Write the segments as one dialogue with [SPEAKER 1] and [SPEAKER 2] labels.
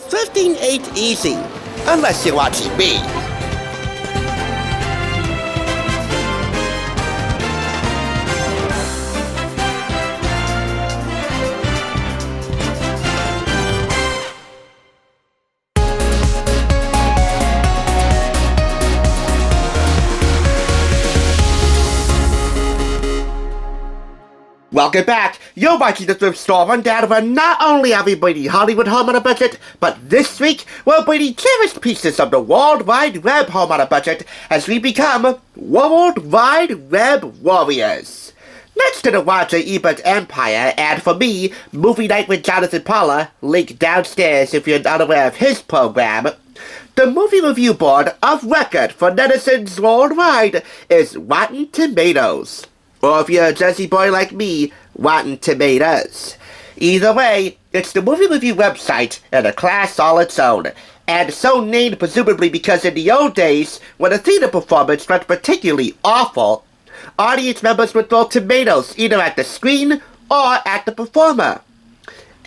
[SPEAKER 1] Thrifting ain't easy, unless you're watching me. Welcome back! You're watching the Thrift Store Rundown, where not only are we bringing Hollywood home on a budget, but this week we're bringing cherished pieces of the World Wide Web home on a budget as we become World Wide Web Warriors. Next to the Roger Ebert Empire, and for me, Movie Night with Jonathan Paula, link downstairs if you're unaware of his program, the movie review board of record for netizens worldwide is Rotten Tomatoes. Or if you're a Jersey boy like me, Rotten Tomatoes. Either way, it's the movie review website in a class all its own, and so named presumably because in the old days, when a theater performance went particularly awful, audience members would throw tomatoes either at the screen or at the performer.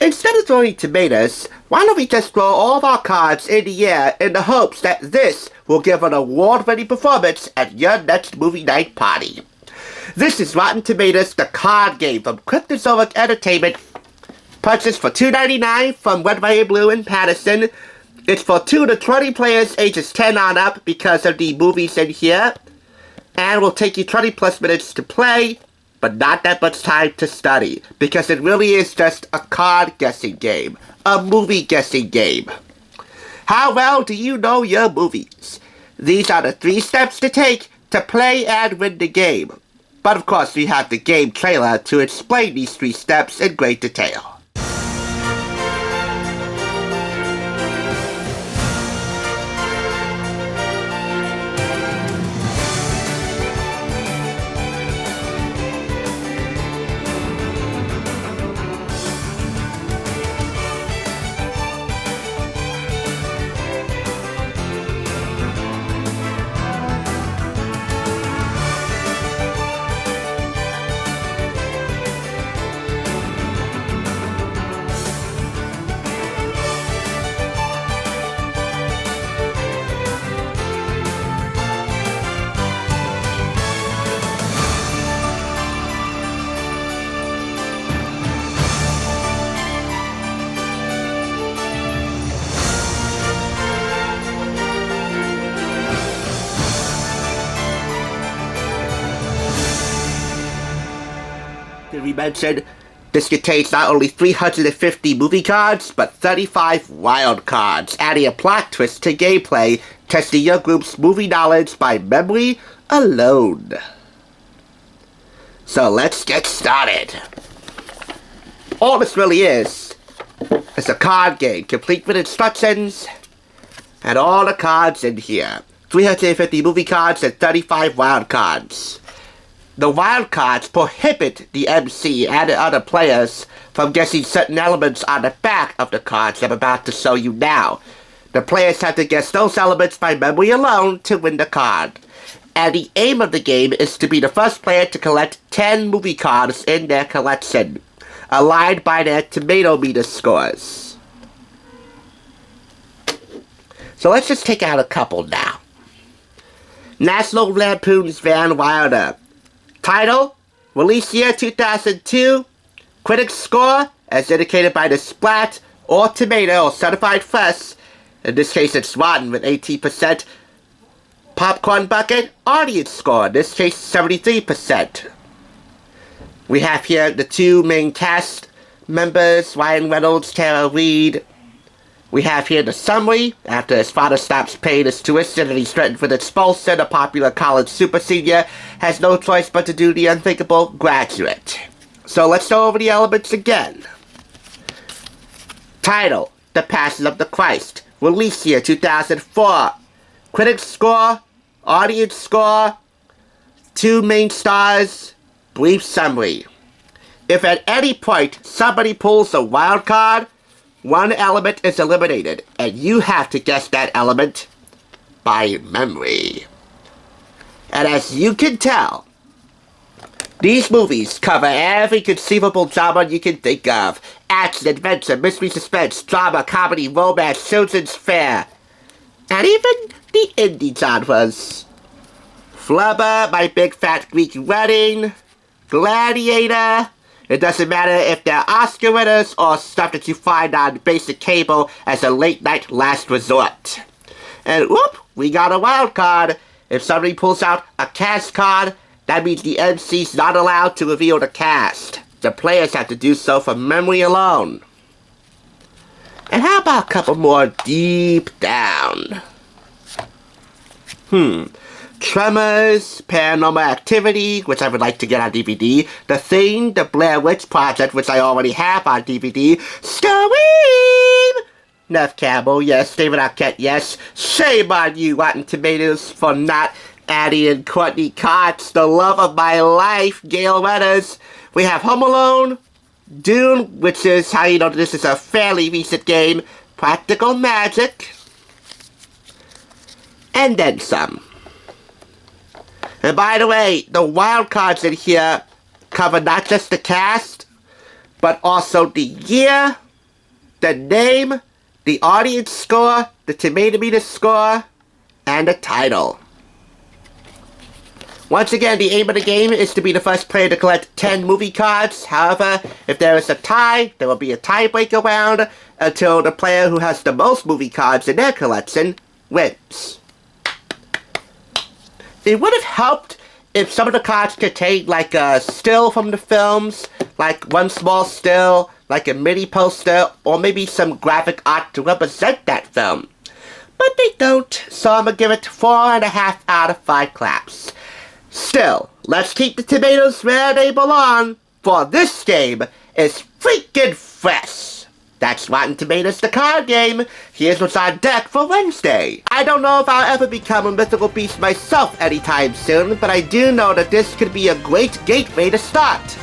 [SPEAKER 1] Instead of throwing tomatoes, why don't we just throw all of our cards in the air in the hopes that this will give an award-winning performance at your next movie night party. This is Rotten Tomatoes, the card game from Cryptozoic Entertainment, purchased for $2.99 from Red, White, and Blue in Patterson. It's for 2 to 20 players ages 10 on up because of the movies in here, and will take you 20 plus minutes to play, but not that much time to study, because it really is just a card guessing game, a movie guessing game. How well do you know your movies? These are the 3 steps to take to play and win the game. But of course, we have the game trailer to explain these 3 steps in great detail. Did we mention this contains not only 350 movie cards, but 35 wild cards, adding a plot twist to gameplay, testing your group's movie knowledge by memory alone. So let's get started. All this really is a card game, complete with instructions, and all the cards in here. 350 movie cards and 35 wild cards. The wild cards prohibit the MC and the other players from guessing certain elements on the back of the cards I'm about to show you now. The players have to guess those elements by memory alone to win the card. And the aim of the game is to be the first player to collect 10 movie cards in their collection, aligned by their tomato meter scores. So let's just take out a couple now. National Lampoon's Van Wilder. Title, release year 2002, critics score, as indicated by the Splat or Tomato or Certified Fresh, in this case it's rotten with 18%, Popcorn Bucket, audience score, in this case 73%. We have here the 2 main cast members, Ryan Reynolds, Tara Reid. We have here the summary. After his father stops paying his tuition and he's threatened with expulsion, a popular college super senior has no choice but to do the unthinkable, graduate. So let's go over the elements again. Title, The Passion of the Christ. Release year 2004. Critics score, audience score, 2 main stars, brief summary. If at any point somebody pulls a wild card, 1 element is eliminated, and you have to guess that element by memory. And as you can tell, these movies cover every conceivable genre you can think of, action, adventure, mystery, suspense, drama, comedy, romance, children's fare, and even the indie genres. Flubber, My Big Fat Greek Wedding, Gladiator. It doesn't matter if they're Oscar winners or stuff that you find on basic cable as a late-night last resort. And whoop, we got a wild card. If somebody pulls out a cast card, that means the MC's not allowed to reveal the cast. The players have to do so from memory alone. And how about a couple more deep down? Tremors, Paranormal Activity, which I would like to get on DVD, The Thing, The Blair Witch Project, which I already have on DVD, Scream! Nev Campbell, yes. David Arquette, yes. Shame on you, Rotten Tomatoes, for not adding in Courtney Cox, the love of my life, Gail Weathers. We have Home Alone, Dune, which is how you know this is a fairly recent game, Practical Magic, and then some. And by the way, the wild cards in here cover not just the cast, but also the year, the name, the audience score, the tomato meter score, and the title. Once again, the aim of the game is to be the first player to collect 10 movie cards. However, if there is a tie, there will be a tiebreaker round until the player who has the most movie cards in their collection wins. It would have helped if some of the cards contained like a still from the films, like one small still, like a mini poster, or maybe some graphic art to represent that film. But they don't, so I'm gonna give it 4.5 out of 5 claps. Still, let's keep the tomatoes where they belong, for this game is freaking fresh. That's Rotten Tomatoes, the card game. Here's what's on deck for Wednesday. I don't know if I'll ever become a mythical beast myself anytime soon, but I do know that this could be a great gateway to start.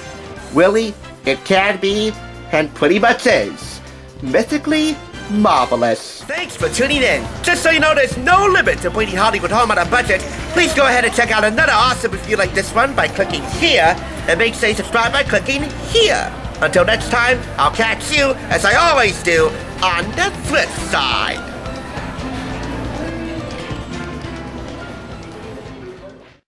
[SPEAKER 1] Really, it can be, and pretty much is, mythically marvelous. Thanks for tuning in. Just so you know, there's no limit to bringing Hollywood home on a budget. Please go ahead and check out another awesome review like this one by clicking here, and make sure you subscribe by clicking here. Until next time, I'll catch you, as I always do, on the thrift side.